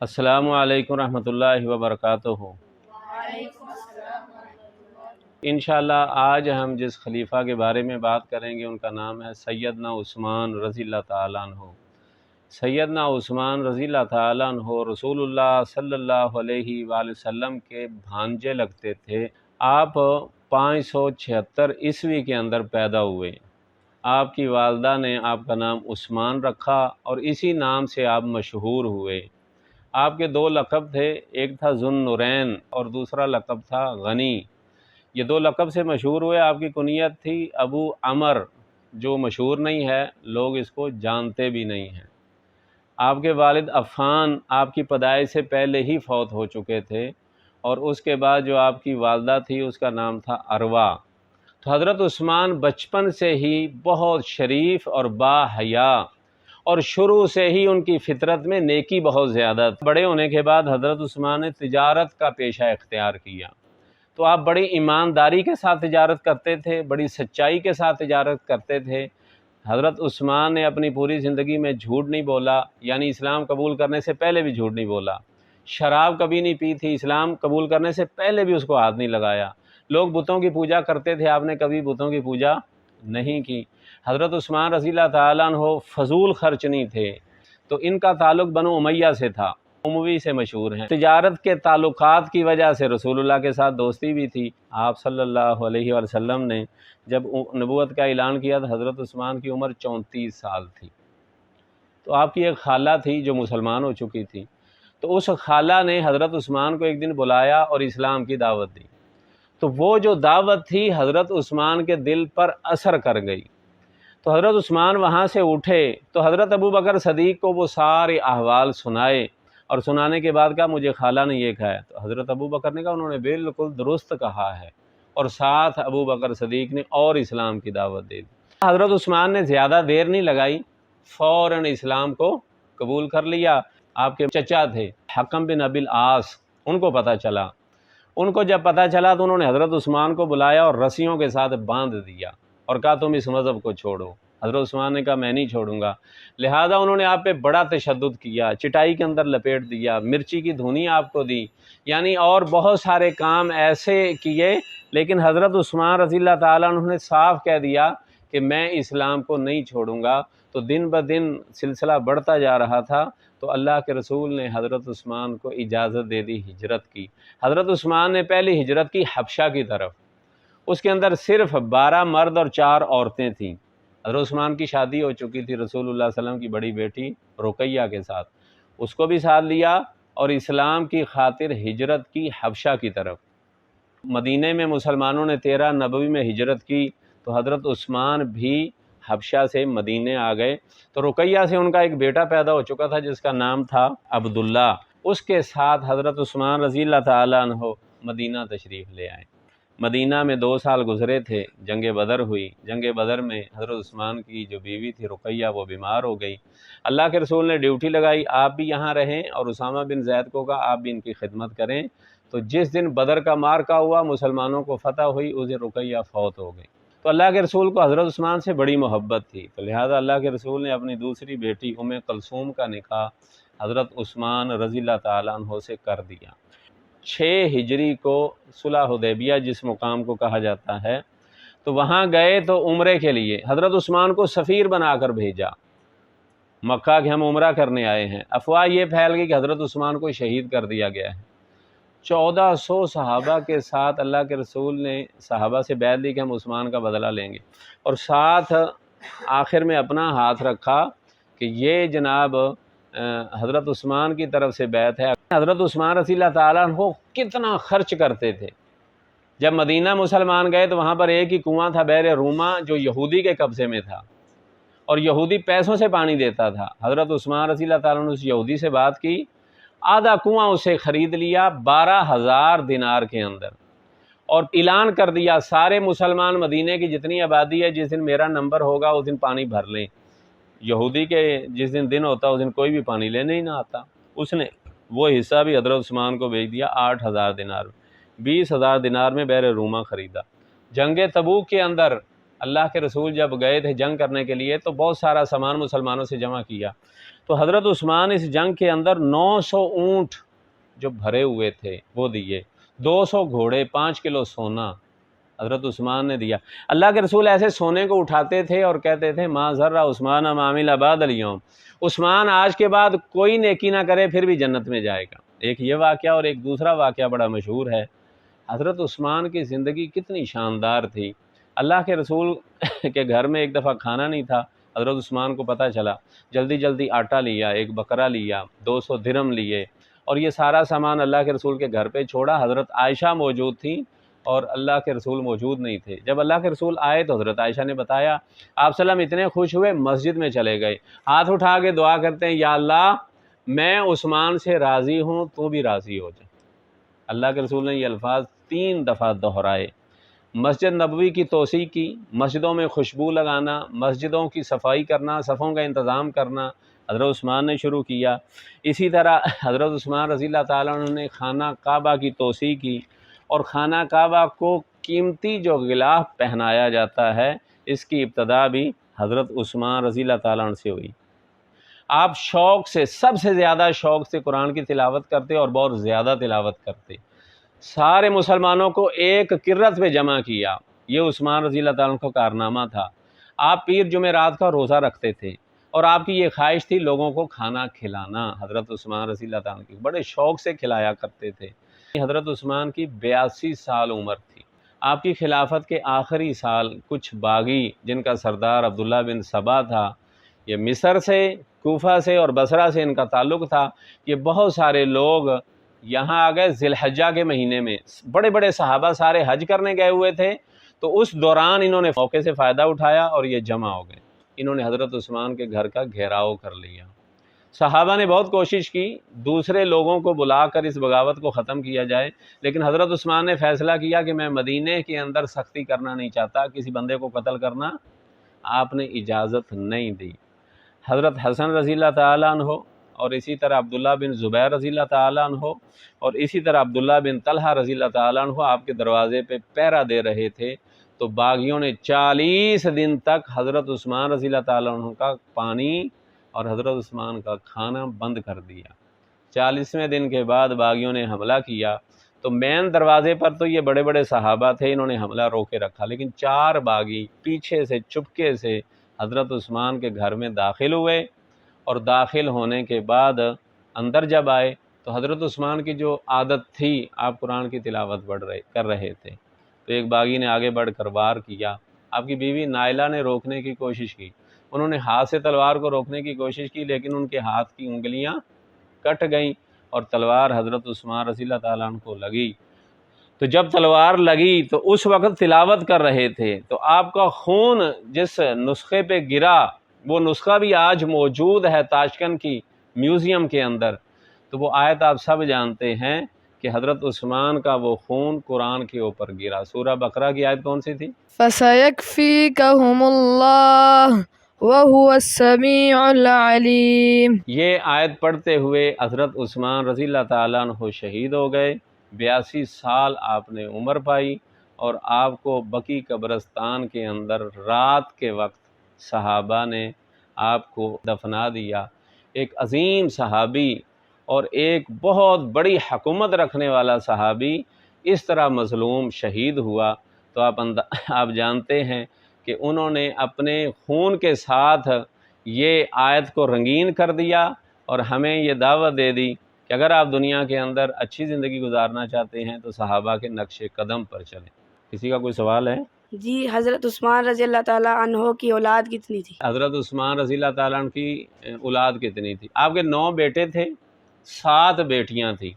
السلام علیکم ورحمۃ اللہ وبرکاتہ۔ انشاءاللہ آج ہم جس خلیفہ کے بارے میں بات کریں گے ان کا نام ہے سیدنا عثمان رضی اللہ تعالیٰ عنہ۔ سیدنا عثمان رضی اللہ تعالیٰ عنہ رسول اللہ صلی اللہ علیہ وآلہ وسلم کے بھانجے لگتے تھے۔ آپ 576 عیسوی کے اندر پیدا ہوئے۔ آپ کی والدہ نے آپ کا نام عثمان رکھا اور اسی نام سے آپ مشہور ہوئے۔ آپ کے 2 لقب تھے، ایک تھا ذو النورین اور دوسرا لقب تھا غنی۔ یہ 2 لقب سے مشہور ہوئے۔ آپ کی کنیت تھی ابو عمر، جو مشہور نہیں ہے، لوگ اس کو جانتے بھی نہیں ہیں۔ آپ کے والد عفان آپ کی پیدائش سے پہلے ہی فوت ہو چکے تھے، اور اس کے بعد جو آپ کی والدہ تھی اس کا نام تھا اروا۔ تو حضرت عثمان بچپن سے ہی بہت شریف اور با حیا، اور شروع سے ہی ان کی فطرت میں نیکی بہت زیادہ تھی۔ بڑے ہونے کے بعد حضرت عثمان نے تجارت کا پیشہ اختیار کیا، تو آپ بڑی ایمانداری کے ساتھ تجارت کرتے تھے، بڑی سچائی کے ساتھ تجارت کرتے تھے۔ حضرت عثمان نے اپنی پوری زندگی میں جھوٹ نہیں بولا، یعنی اسلام قبول کرنے سے پہلے بھی جھوٹ نہیں بولا۔ شراب کبھی نہیں پی تھی، اسلام قبول کرنے سے پہلے بھی اس کو ہاتھ نہیں لگایا۔ لوگ بتوں کی پوجا کرتے تھے، آپ نے کبھی بتوں کی پوجا نہیں کی۔ حضرت عثمان رضی اللہ تعالیٰ عنہ فضول خرچ نہیں تھے، تو ان کا تعلق بنو امیہ سے تھا، اموی سے مشہور ہیں۔ تجارت کے تعلقات کی وجہ سے رسول اللہ کے ساتھ دوستی بھی تھی۔ آپ صلی اللہ علیہ وسلم نے جب نبوت کا اعلان کیا تو حضرت عثمان کی عمر 34 سال تھی۔ تو آپ کی ایک خالہ تھی جو مسلمان ہو چکی تھی، تو اس خالہ نے حضرت عثمان کو ایک دن بلایا اور اسلام کی دعوت دی۔ تو وہ جو دعوت تھی حضرت عثمان کے دل پر اثر کر گئی۔ تو حضرت عثمان وہاں سے اٹھے تو حضرت ابو بکر صدیق کو وہ سارے احوال سنائے، اور سنانے کے بعد کہا مجھے خالہ نے یہ کہا ہے۔ تو حضرت ابو بکر نے کہا انہوں نے بالکل درست کہا ہے، اور ساتھ ابو بکر صدیق نے اور اسلام کی دعوت دے دی۔ حضرت عثمان نے زیادہ دیر نہیں لگائی، فوراً اسلام کو قبول کر لیا۔ آپ کے چچا تھے حکم بن ابی العاص، ان کو پتہ چلا۔ ان کو جب پتہ چلا تو انہوں نے حضرت عثمان کو بلایا اور رسیوں کے ساتھ باندھ دیا اور کہا تم اس مذہب کو چھوڑو۔ حضرت عثمان نے کہا میں نہیں چھوڑوں گا۔ لہذا انہوں نے آپ پہ بڑا تشدد کیا، چٹائی کے اندر لپیٹ دیا، مرچی کی دھونی آپ کو دی، یعنی اور بہت سارے کام ایسے کیے، لیکن حضرت عثمان رضی اللہ تعالیٰ عنہ نے صاف کہہ دیا کہ میں اسلام کو نہیں چھوڑوں گا۔ تو دن بدن سلسلہ بڑھتا جا رہا تھا، تو اللہ کے رسول نے حضرت عثمان کو اجازت دے دی ہجرت کی۔ حضرت عثمان نے پہلی ہجرت کی حبشہ کی طرف۔ اس کے اندر صرف 12 مرد اور 4 عورتیں تھیں۔ حضرت عثمان کی شادی ہو چکی تھی رسول اللہ صلی اللہ علیہ وسلم کی بڑی بیٹی رقیہ کے ساتھ، اس کو بھی ساتھ لیا اور اسلام کی خاطر ہجرت کی حبشہ کی طرف۔ مدینہ میں مسلمانوں نے 13 نبوی میں ہجرت کی، تو حضرت عثمان بھی حبشہ سے مدینہ آ گئے۔ تو رقیہ سے ان کا ایک بیٹا پیدا ہو چکا تھا جس کا نام تھا عبداللہ۔ اس کے ساتھ حضرت عثمان رضی اللہ تعالیٰ عنہ مدینہ تشریف لے آئے۔ مدینہ میں 2 سال گزرے تھے، جنگ بدر ہوئی۔ جنگ بدر میں حضرت عثمان کی جو بیوی تھی رقیہ وہ بیمار ہو گئی۔ اللہ کے رسول نے ڈیوٹی لگائی آپ بھی یہاں رہیں، اور اسامہ بن زید کو کہا آپ بھی ان کی خدمت کریں۔ تو جس دن بدر کا معرکہ ہوا، مسلمانوں کو فتح ہوئی، اس دن رقیہ فوت ہو گئی۔ تو اللہ کے رسول کو حضرت عثمان سے بڑی محبت تھی، تو لہذا اللہ کے رسول نے اپنی دوسری بیٹی ام کلثوم کا نکاح حضرت عثمان رضی اللہ تعالیٰ عنہ سے کر دیا۔ 6 ہجری کو صلح حدیبیہ جس مقام کو کہا جاتا ہے، تو وہاں گئے تو عمرے کے لیے حضرت عثمان کو سفیر بنا کر بھیجا مکہ کہ ہم عمرہ کرنے آئے ہیں۔ افواہ یہ پھیل گئی کہ حضرت عثمان کو شہید کر دیا گیا ہے۔ 1400 صحابہ کے ساتھ اللہ کے رسول نے صحابہ سے بیعت لی کہ ہم عثمان کا بدلہ لیں گے، اور ساتھ آخر میں اپنا ہاتھ رکھا کہ یہ جناب حضرت عثمان کی طرف سے بیعت ہے۔ حضرت عثمان رضی اللہ تعالیٰ عنہ کتنا خرچ کرتے تھے۔ جب مدینہ مسلمان گئے تو وہاں پر ایک ہی کنواں تھا بحر روما، جو یہودی کے قبضے میں تھا، اور یہودی پیسوں سے پانی دیتا تھا۔ حضرت عثمان رضی اللہ تعالیٰ عنہ اس یہودی سے بات کی، آدھا کنواں اسے خرید لیا 12,000 دینار کے اندر، اور اعلان کر دیا سارے مسلمان مدینے کی جتنی آبادی ہے جس دن میرا نمبر ہوگا اس دن پانی بھر لیں۔ یہودی کے جس دن ہوتا اس دن کوئی بھی پانی لینے ہی نہ آتا۔ اس نے وہ حصہ بھی حضرت عثمان کو بھیج دیا 8,000 دینار، 20,000 دینار میں بحر روما خریدا۔ جنگ تبوک کے اندر اللہ کے رسول جب گئے تھے جنگ کرنے کے لیے تو بہت سارا سامان مسلمانوں سے جمع کیا، تو حضرت عثمان اس جنگ کے اندر 900 اونٹ جو بھرے ہوئے تھے وہ دیے، 200 گھوڑے، 5 کلو سونا حضرت عثمان نے دیا۔ اللہ کے رسول ایسے سونے کو اٹھاتے تھے اور کہتے تھے ما ذرہ عثمان ما عمل بعد الیوم، عثمان آج کے بعد کوئی نیکی نہ کرے پھر بھی جنت میں جائے گا۔ ایک یہ واقعہ، اور ایک دوسرا واقعہ بڑا مشہور ہے۔ حضرت عثمان کی زندگی کتنی شاندار تھی۔ اللہ کے رسول کے گھر میں ایک دفعہ کھانا نہیں تھا، حضرت عثمان کو پتہ چلا، جلدی جلدی آٹا لیا، ایک بکرا لیا، 200 درہم لیے، اور یہ سارا سامان اللہ کے رسول کے گھر پہ چھوڑا۔ حضرت عائشہ موجود تھیں اور اللہ کے رسول موجود نہیں تھے۔ جب اللہ کے رسول آئے تو حضرت عائشہ نے بتایا، آپ صلی اللہ علیہ وسلم اتنے خوش ہوئے، مسجد میں چلے گئے، ہاتھ اٹھا کے دعا کرتے ہیں، یا اللہ میں عثمان سے راضی ہوں، تو بھی راضی ہو جائے۔ اللہ کے رسول نے یہ الفاظ 3 دفعہ دہرائے۔ مسجد نبوی کی توسیع کی، مسجدوں میں خوشبو لگانا، مسجدوں کی صفائی کرنا، صفوں کا انتظام کرنا حضرت عثمان نے شروع کیا۔ اسی طرح حضرت عثمان رضی اللہ تعالیٰ عنہ نے خانہ کعبہ کی توسیع کی، اور خانہ کعبہ کو قیمتی جو غلاف پہنایا جاتا ہے اس کی ابتدا بھی حضرت عثمان رضی اللہ تعالیٰ عنہ سے ہوئی۔ آپ شوق سے، سب سے زیادہ شوق سے قرآن کی تلاوت کرتے اور بہت زیادہ تلاوت کرتے، سارے مسلمانوں کو ایک کرت پہ جمع کیا، یہ عثمان رضی اللہ تعالیٰ عنہ کا کارنامہ تھا۔ آپ پیر جمعرات کا روزہ رکھتے تھے اور آپ کی یہ خواہش تھی لوگوں کو کھانا کھلانا۔ حضرت عثمان رضی اللہ تعالیٰ عنہ کی بڑے شوق سے کھلایا کرتے تھے۔ حضرت عثمان کی 82 سال عمر تھی۔ آپ کی خلافت کے آخری سال کچھ باغی جن کا سردار عبداللہ بن سبا تھا، یہ مصر سے، کوفہ سے اور بصرہ سے ان کا تعلق تھا، یہ بہت سارے لوگ یہاں آ گئے ذی الحجہ کے مہینے میں، بڑے بڑے صحابہ سارے حج کرنے گئے ہوئے تھے، تو اس دوران انہوں نے موقع سے فائدہ اٹھایا اور یہ جمع ہو گئے۔ انہوں نے حضرت عثمان کے گھر کا گھیراؤ کر لیا۔ صحابہ نے بہت کوشش کی دوسرے لوگوں کو بلا کر اس بغاوت کو ختم کیا جائے، لیکن حضرت عثمان نے فیصلہ کیا کہ میں مدینے کے اندر سختی کرنا نہیں چاہتا، کسی بندے کو قتل کرنا آپ نے اجازت نہیں دی۔ حضرت حسن رضی اللہ تعالیٰ عنہ اور اسی طرح عبداللہ بن زبیر رضی اللہ تعالیٰ عنہ اور اسی طرح عبداللہ بن طلحہ رضی اللہ تعالیٰ عنہ آپ کے دروازے پہ پہرا دے رہے تھے، تو باغیوں نے 40 دن تک حضرت عثمان رضی اللہ تعالیٰ عنہ کا پانی اور حضرت عثمان کا کھانا بند کر دیا۔ 40ویں دن کے بعد باغیوں نے حملہ کیا، تو مین دروازے پر تو یہ بڑے بڑے صحابہ تھے، انہوں نے حملہ روکے رکھا، لیکن 4 باغی پیچھے سے چپکے سے حضرت عثمان کے گھر میں داخل ہوئے، اور داخل ہونے کے بعد اندر جب آئے تو حضرت عثمان کی جو عادت تھی، آپ قرآن کی تلاوت کر رہے تھے، تو ایک باغی نے آگے بڑھ کر وار کیا۔ آپ کی بیوی نائلہ نے روکنے کی کوشش کی، انہوں نے ہاتھ سے تلوار کو روکنے کی کوشش کی، لیکن ان کے ہاتھ کی انگلیاں کٹ گئیں اور تلوار حضرت عثمان رضی اللہ تعالیٰ عنہ کو لگی۔ تو جب تلوار لگی تو اس وقت تلاوت کر رہے تھے، تو آپ کا خون جس نسخے پہ گرا، وہ نسخہ بھی آج موجود ہے تاشکند کی میوزیم کے اندر، تو وہ آیت آپ سب جانتے ہیں کہ حضرت عثمان کا وہ خون قرآن کے اوپر گرا۔ سورہ بقرہ کی آیت کون سی تھی؟ فَسَيَكْفِيكَهُمُ اللَّهُ وَهُوَ السَّمِيعُ الْعَلِيمُ۔ یہ آیت پڑھتے ہوئے حضرت عثمان رضی اللہ تعالیٰ عنہ شہید ہو گئے۔ 82 سال آپ نے عمر پائی، اور آپ کو بقی قبرستان کے اندر رات کے وقت صحابہ نے آپ کو دفنا دیا۔ ایک عظیم صحابی اور ایک بہت بڑی حکومت رکھنے والا صحابی اس طرح مظلوم شہید ہوا، تو آپ جانتے ہیں کہ انہوں نے اپنے خون کے ساتھ یہ آیت کو رنگین کر دیا، اور ہمیں یہ دعوت دے دی کہ اگر آپ دنیا کے اندر اچھی زندگی گزارنا چاہتے ہیں تو صحابہ کے نقش قدم پر چلیں۔ کسی کا کوئی سوال ہے؟ جی، حضرت عثمان رضی اللہ تعالیٰ عنہ کی اولاد کتنی تھی؟ حضرت عثمان رضی اللہ تعالیٰ عنہ کی اولاد کتنی تھی؟ آپ کے 9 بیٹے تھے، 7 بیٹیاں تھیں۔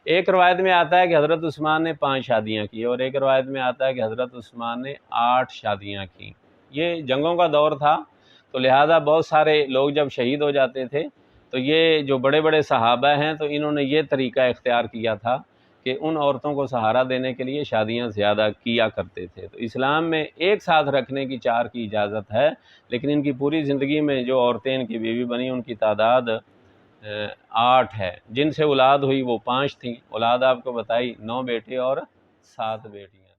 ایک روایت میں آتا ہے کہ حضرت عثمان نے 5 شادیاں کی، اور ایک روایت میں آتا ہے کہ حضرت عثمان نے 8 شادیاں کیں۔ یہ جنگوں کا دور تھا، تو لہٰذا بہت سارے لوگ جب شہید ہو جاتے تھے تو یہ جو بڑے بڑے صحابہ ہیں تو انہوں نے یہ طریقہ اختیار کیا تھا کہ ان عورتوں کو سہارا دینے کے لیے شادیاں زیادہ کیا کرتے تھے۔ تو اسلام میں ایک ساتھ رکھنے کی 4 کی اجازت ہے، لیکن ان کی پوری زندگی میں جو عورتیں ان کی بیوی بنی ان کی تعداد 8 ہے۔ جن سے اولاد ہوئی وہ 5 تھیں۔ اولاد آپ کو بتائی 9 بیٹے اور 7 بیٹیاں۔